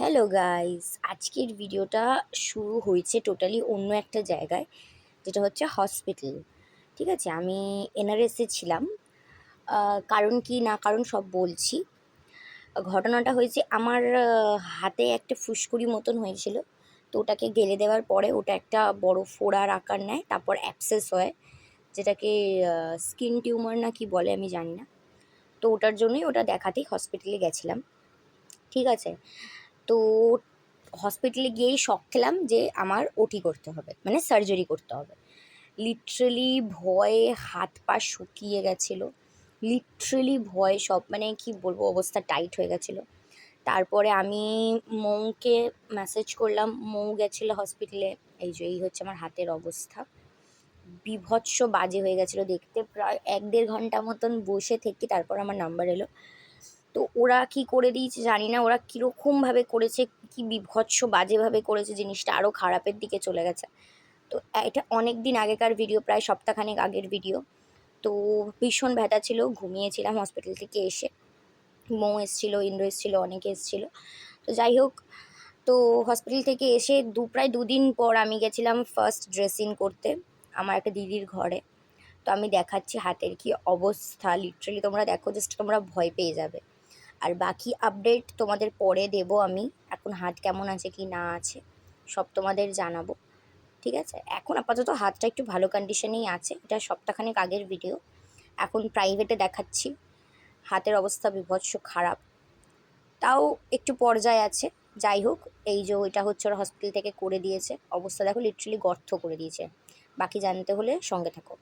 Hello guys, আজকের ভিডিওটা শুরু হয়েছে টোটালি অন্য একটা জায়গায়, যেটা হচ্ছে হসপিটাল। ঠিক আছে, আমি এনআরএসে ছিলাম। কারণ কি না কারণ সব বলছি। ঘটনাটা হয়েছে আমার হাতে একটা ফুসকুড়ি মতন হয়েছিল। তো ওটাকে গেলে দেওয়ার পরে ওটা একটা বড় ফোড়ার আকার নেয়, তারপর অ্যাবসেস হয়, যেটাকে স্কিন টিউমার না কি বলে আমি জানি না। তো ওটার জন্যই ওটা দেখাতেই হসপিটালে গেছিলাম। ঠিক আছে, তো হসপিটালে গিয়েই শক খেলাম যে আমার ওটি করতে হবে, মানে সার্জারি করতে হবে। লিটারেলি ভয়ে হাত পা শুকিয়ে গেছিলো, লিটারেলি ভয়ে সব, মানে কি বলবো, অবস্থা টাইট হয়ে গেছিলো। তারপরে আমি মৌকে মেসেজ করলাম, মৌ গেছিলো হসপিটালে। এই হচ্ছে আমার হাতের অবস্থা, বীভৎস বাজে হয়ে গেছিলো দেখতে। প্রায় 1-1.5 ঘন্টা মতন বসে থেকে তারপর আমার নাম্বার এলো। তো ওরা কি করে দিয়েছে জানি না, ওরা কীরকমভাবে করেছে, কি বীভৎস বাজেভাবে করেছে, জিনিসটা আরও খারাপের দিকে চলে গেছে। তো এটা অনেক দিন আগেকার ভিডিও, প্রায় সপ্তাহখানেক আগের ভিডিও। তো ভীষণ ব্যথা ছিল, ঘুমিয়েছিলাম হসপিটাল থেকে এসে। মৌ এসেছিলো, ইন্দ্র এসেছিলো, অনেকে এসেছিলো। তো যাই হোক, তো হসপিটাল থেকে এসে প্রায় 2 দিন পর আমি গেছিলাম ফার্স্ট ড্রেসিং করতে আমার একটা দিদির ঘরে। তো আমি দেখাচ্ছি হাতের কি অবস্থা, লিটারেলি তোমরা দেখো, জাস্ট তোমরা ভয় পেয়ে যাবে। আর বাকি আপডেট তোমাদের পরে দেবো আমি, এখন হাত কেমন আছে কি না আছে সব তোমাদের জানাবো। ঠিক আছে, এখন আপাতত হাতটা একটু ভালো কন্ডিশনেই আছে, এটা সপ্তাহখানেক আগের ভিডিও। এখন প্রাইভেটে দেখাচ্ছি, হাতের অবস্থা বীভৎস খারাপ, তাও একটু পর্যায়ে আছে। যাই হোক, এই যে ওইটা হচ্ছে ওরা হসপিটাল থেকে করে দিয়েছে, অবস্থা দেখো লিটারালি গর্ত করে দিয়েছে। বাকি জানতে হলে সঙ্গে থাকো।